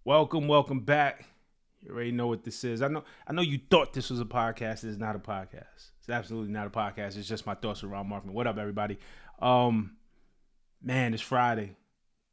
Welcome back. You already know what this is. I know you thought this was a podcast. It's not a podcast. It's absolutely not a podcast. It's just my thoughts around Markman. What up, everybody? Um, man, it's Friday,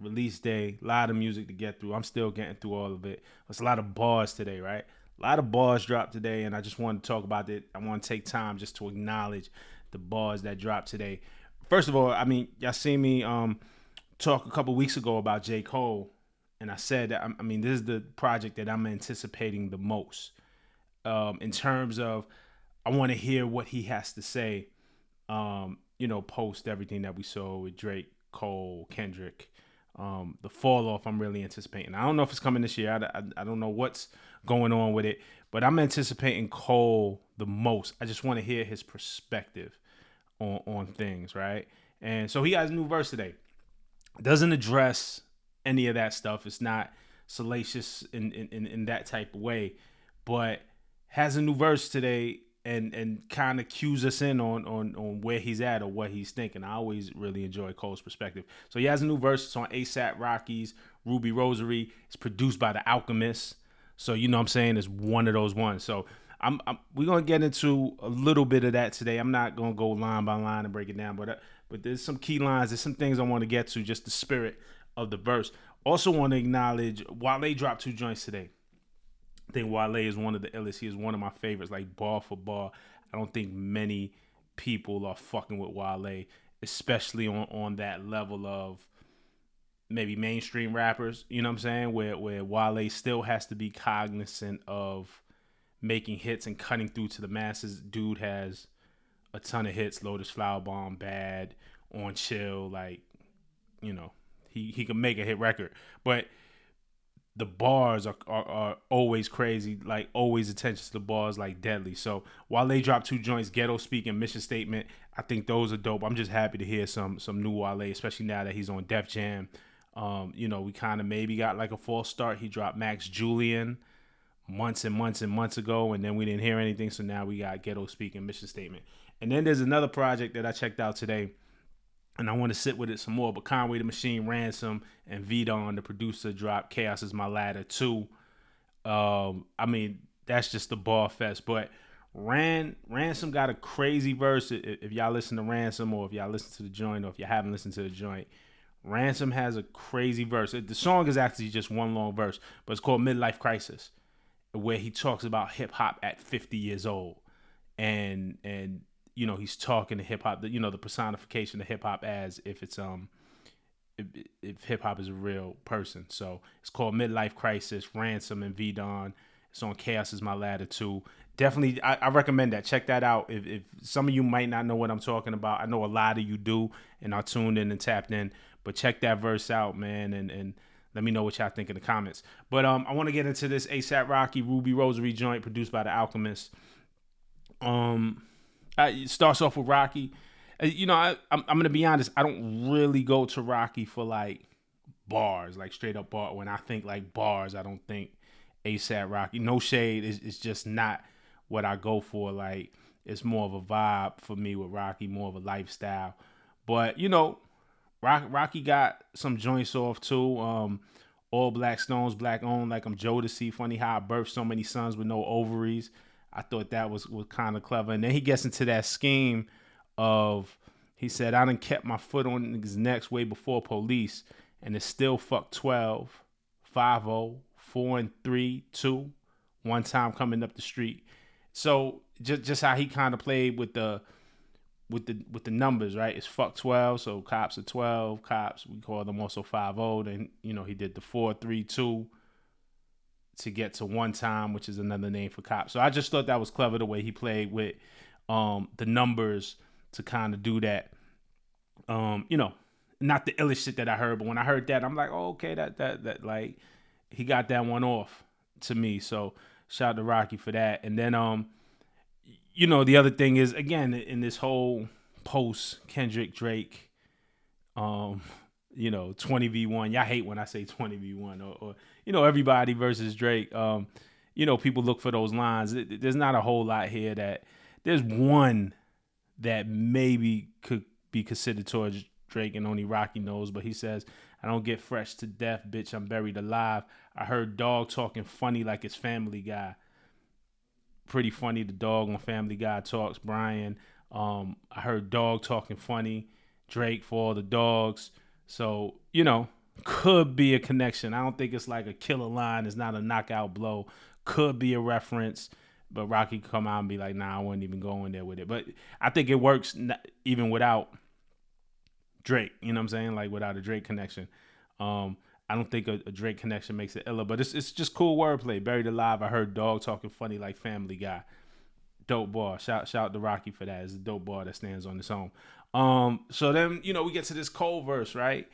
release day. A lot of music to get through. I'm still getting through all of it. It's a lot of bars today, right? A lot of bars dropped today, and I just wanted to talk about it. I want to take time just to acknowledge the bars that dropped today. First of all, I mean, y'all seen me talk a couple weeks ago about J. Cole, and I said that this is the project that I'm anticipating the most in terms of I want to hear what he has to say. Post everything that we saw with Drake, Cole, Kendrick. The fall off I'm really anticipating. I don't know if it's coming this year. I don't know what's going on with it, but I'm anticipating Cole the most. I just want to hear his perspective on things, right? And so he has a new verse today. Doesn't address any of that stuff. It's not salacious in that type of way, but has a new verse today and kind of cues us in on where he's at or what he's thinking. I always really enjoy Cole's perspective. So he has a new verse. It's on ASAP Rocky's Ruby Rosary. It's produced by The Alchemist. So you know what I'm saying, it's one of those ones. So we're gonna get into a little bit of that today. I'm not gonna go line by line and break it down, but there's some key lines. There's some things I want to get to, just the spirit of the verse. Also want to acknowledge Wale dropped 2 joints today. I think Wale is one of the illest. He is one of my favorites, like bar for bar. I don't think many people are fucking with Wale, especially on that level of maybe mainstream rappers. You know what I'm saying? Where Wale still has to be cognizant of making hits and cutting through to the masses. Dude has a ton of hits. Lotus Flower Bomb, Bad, On Chill. Like, he can make a hit record. But the bars are always crazy, like always attention to the bars, like deadly. So while they drop 2 joints, Ghetto Speak and Mission Statement, I think those are dope. I'm just happy to hear some new Wale, especially now that he's on Def Jam. We kind of maybe got like a false start. He dropped Max Julian months and months and months ago, and then we didn't hear anything. So now we got Ghetto Speak and Mission Statement. And then there's another project that I checked out today, and I want to sit with it some more. But Conway the Machine, Ransom, and Vidon, the producer, dropped Chaos Is My Ladder 2. That's just the bar fest. But Ransom got a crazy verse. If y'all listen to Ransom, or if y'all listen to the joint, or if you haven't listened to the joint, Ransom has a crazy verse. The song is actually just one long verse, but it's called Midlife Crisis, where he talks about hip hop at 50 years old. And he's talking to hip hop, the personification of hip hop as if it's if hip hop is a real person. So it's called Midlife Crisis, Ransom and Vidon. It's on Chaos Is My Ladder 2. Definitely, I recommend that. Check that out. If some of you might not know what I'm talking about, I know a lot of you do and are tuned in and tapped in. But check that verse out, man, and let me know what y'all think in the comments. But I want to get into this ASAP Rocky Ruby Rosary joint produced by The Alchemist. It starts off with Rocky. I'm gonna be honest. I don't really go to Rocky for like bars, like straight up bar. When I think like bars, I don't think ASAP Rocky. No shade. It's just not what I go for. Like, it's more of a vibe for me with Rocky, more of a lifestyle. But Rocky got some joints off too. All Black Stones, Black Owned, like I'm Jodeci. Funny how I birthed so many sons with no ovaries. I thought that was kind of clever. And then he gets into that scheme of, he said, I done kept my foot on niggas' necks way before police, and it's still fuck 12, 5-0, 4 and 3, 2, one time coming up the street. So just how he kind of played with the numbers, right? It's fuck 12, so cops are 12, cops, we call them also 5-0. Then, he did the 4, 3, 2 to get to one time, which is another name for cops. So I just thought that was clever the way he played with the numbers to kind of do that. Not the illest shit that I heard, but when I heard that, I'm like, oh, okay, that like he got that one off to me. So shout out to Rocky for that. And then the other thing is, again, in this whole post Kendrick Drake 20v1. Y'all hate when I say 20v1 or everybody versus Drake. People look for those lines. There's not a whole lot here that there's one that maybe could be considered towards Drake and only Rocky knows, but he says, I don't get fresh to death, bitch. I'm buried alive. I heard dog talking funny like it's Family Guy. Pretty funny. The dog on Family Guy talks. Brian. I heard dog talking funny. Drake for all the dogs. So could be a connection. I don't think it's like a killer line. It's not a knockout blow. Could be a reference. But Rocky could come out and be like, nah, I wouldn't even go in there with it. But I think it works even without Drake. You know what I'm saying? Like without a Drake connection. I don't think a Drake connection makes it illa, but it's just cool wordplay. Buried alive. I heard dog talking funny like Family Guy. Dope bar. Shout out to Rocky for that. It's a dope bar that stands on its own. So then we get to this Cole verse, right?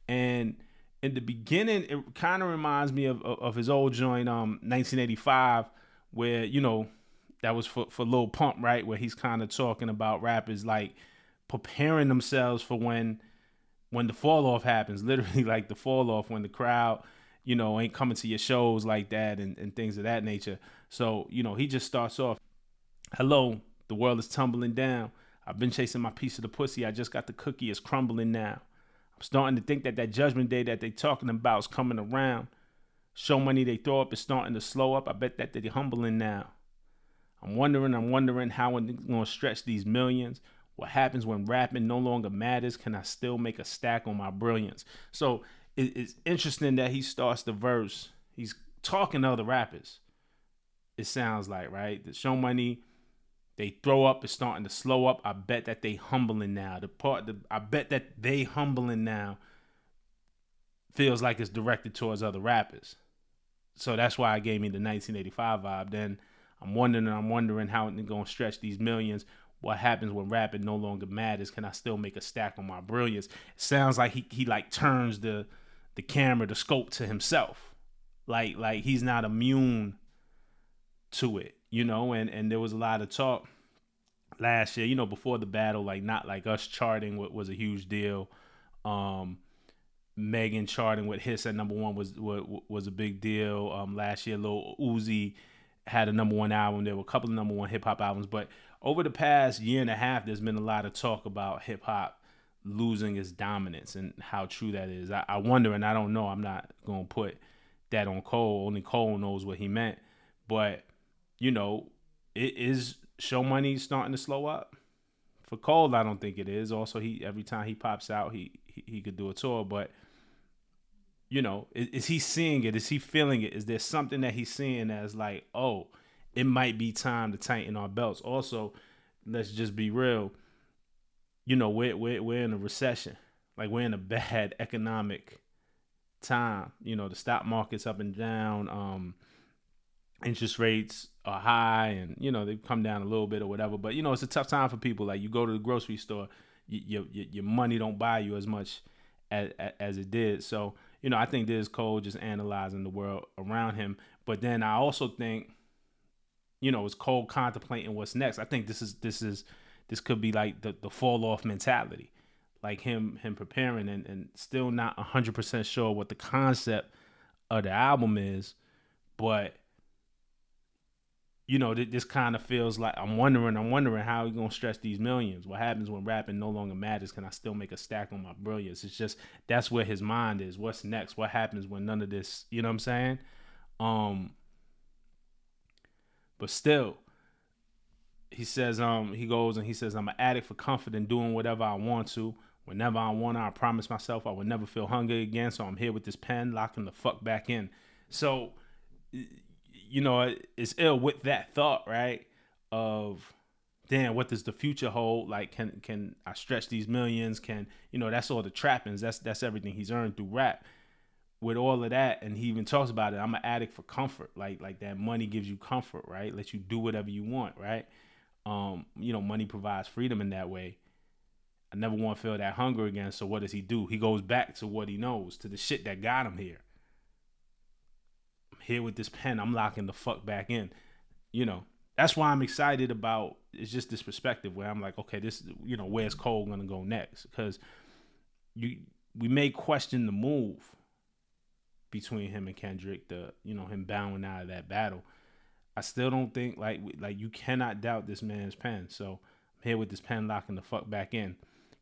And in the beginning, it kind of reminds me of his old joint, 1985, where that was for Lil Pump, right? Where he's kind of talking about rappers like preparing themselves for when the fall off happens, literally like the fall off when the crowd, ain't coming to your shows like that and things of that nature. So, he just starts off, hello, the world is tumbling down. I've been chasing my piece of the pussy. I just got the cookie. It's crumbling now. I'm starting to think that judgment day that they talking about is coming around. Show money they throw up is starting to slow up. I bet that they're humbling now. I'm wondering how I'm going to stretch these millions. What happens when rapping no longer matters? Can I still make a stack on my brilliance? So it's interesting that he starts the verse. He's talking to other rappers. It sounds like, right? The show money they throw up is starting to slow up. I bet that they humbling now. I bet that they humbling now feels like it's directed towards other rappers. So that's why it gave me the 1985 vibe. Then I'm wondering how they're going to stretch these millions. What happens when rapping no longer matters? Can I still make a stack on my brilliance? It sounds like he like turns the camera, the scope to himself. Like he's not immune to it, and there was a lot of talk last year, before the battle, like not like us charting was a huge deal. Megan charting with Hiss at number one was a big deal. Last year, Lil Uzi had a number one album. There were a couple of number one hip hop albums, but over the past year and a half, there's been a lot of talk about hip hop losing its dominance and how true that is. I wonder, and I don't know. I'm not gonna put that on Cole. Only Cole knows what he meant, but it is show money starting to slow up. For Cole, I don't think it is. Also, every time he pops out, he could do a tour, but is he seeing it? Is he feeling it? Is there something that he's seeing as like, oh, it might be time to tighten our belts? Also, let's just be real. We're in a recession. Like we're in a bad economic time. The stock market's up and down. Interest rates are high, and they've come down a little bit or whatever. But it's a tough time for people. Like you go to the grocery store, your money don't buy you as much as it did. So I think there's Cole just analyzing the world around him. But then I also think, it's Cole contemplating what's next. I think this could be like the fall off mentality, like him preparing and still not 100% sure what the concept of the album is, but this kind of feels like I'm wondering how he's gonna stretch these millions. What happens when rapping no longer matters? Can I still make a stack on my brilliance? It's just that's where his mind is. What's next? What happens when none of this? You know what I'm saying? But still, he says he goes and he says I'm an addict for comfort and doing whatever I want to. Whenever I want to, I promise myself I will never feel hunger again. So I'm here with this pen, locking the fuck back in. So it's ill with that thought, right? Of, damn, what does the future hold? Like, can I stretch these millions? That's all the trappings. That's everything he's earned through rap. With all of that, and he even talks about it, I'm an addict for comfort. Like that money gives you comfort, right? Lets you do whatever you want, right? Money provides freedom in that way. I never want to feel that hunger again. So what does he do? He goes back to what he knows, to the shit that got him here. Here with this pen, I'm locking the fuck back in. That's why I'm excited about. It's just this perspective where I'm like, okay, this, where's Cole gonna go next? Because we may question the move between him and Kendrick, him bowing out of that battle. I still don't think like you cannot doubt this man's pen. So I'm here with this pen, locking the fuck back in.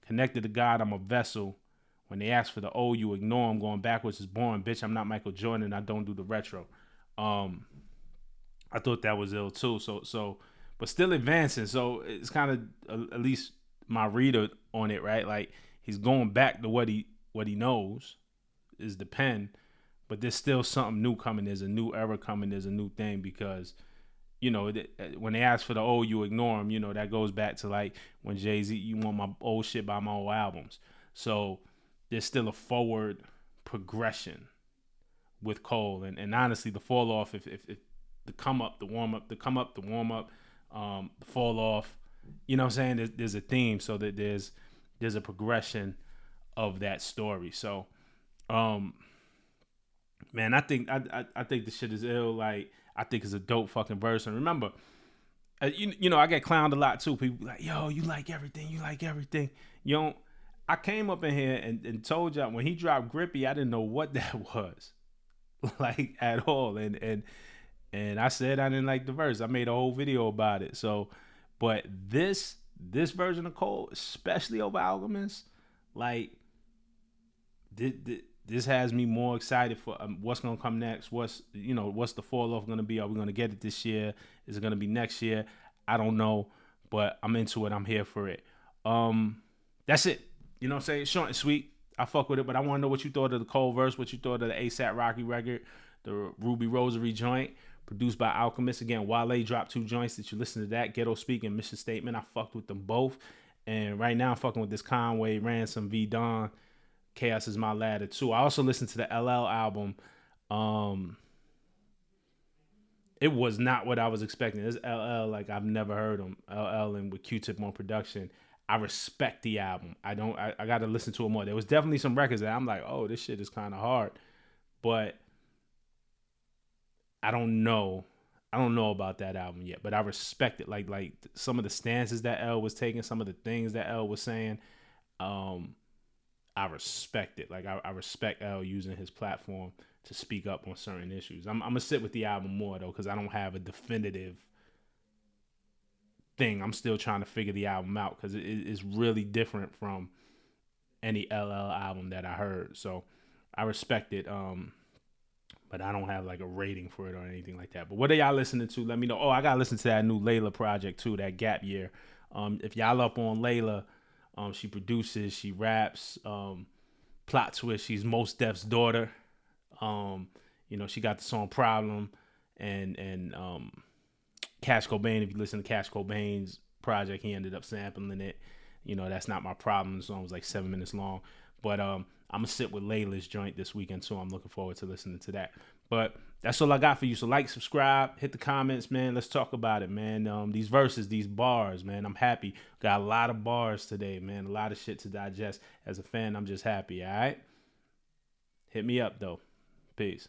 Connected to God, I'm a vessel. When they ask for the O, you ignore them. Going backwards is boring. Bitch, I'm not Michael Jordan. I don't do the retro. I thought that was ill too. But still advancing. So it's kind of at least my reader on it, right? Like he's going back to what he knows is the pen, but there's still something new coming. There's a new era coming. There's a new thing because when they ask for the old, you ignore them. That goes back to like when Jay-Z, you want my old shit by my old albums. So there's still a forward progression with Cole, and honestly, the fall off, if the come up, the warm up, the come up, the warm up, the fall off, you know what I'm saying? There's a theme, so that there's a progression of that story. So, man, I think the shit is ill. Like I think it's a dope fucking verse. And remember, I get clowned a lot too. People be like, yo, you like everything. You like everything. You don't. I came up in here and told y'all when he dropped Grippy, I didn't know what that was, like at all. And I said I didn't like the verse. I made a whole video about it. So, but this version of Cole, especially over Alchemist, like this has me more excited for what's gonna come next. What's the fall off gonna be? Are we gonna get it this year? Is it gonna be next year? I don't know, but I'm into it. I'm here for it. That's it. You know what I'm saying? Short and sweet. I fuck with it, but I want to know what you thought of the Cole verse, what you thought of the ASAP Rocky record, the Ruby Rosary joint, produced by Alchemist. Again, Wale dropped 2 joints. Did you listen to that? Ghetto Speak and Mission Statement. I fucked with them both. And right now I'm fucking with this Conway, Ransom, V Don, Chaos is My Ladder too. I also listened to the LL album. It was not what I was expecting. This LL, like I've never heard him. LL and with Q-Tip on production. I respect the album. I got to listen to it more. There was definitely some records that I'm like, oh, this shit is kind of hard, but I don't know about that album yet. But I respect it. Like some of the stances that L was taking, some of the things that L was saying, I respect it. Like I respect L using his platform to speak up on certain issues. I'm gonna sit with the album more though, because I don't have a definitive thing. I'm still trying to figure the album out because it's really different from any LL album that I heard. So I respect it. But I don't have like a rating for it or anything like that. But what are y'all listening to? Let me know. Oh, I gotta listen to that new Layla project too, that Gap Year. If y'all up on Layla, she produces, she raps, plot twist, she's Mos Def's daughter. She got the song Problem and Cash Cobain, if you listen to Cash Cobain's project, he ended up sampling it. That's Not My Problem. The song was like 7 minutes long. But I'm going to sit with Layla's joint this weekend too. I'm looking forward to listening to that. But that's all I got for you. So like, subscribe, hit the comments, man. Let's talk about it, man. These verses, these bars, man. I'm happy. Got a lot of bars today, man. A lot of shit to digest. As a fan, I'm just happy, all right? Hit me up, though. Peace.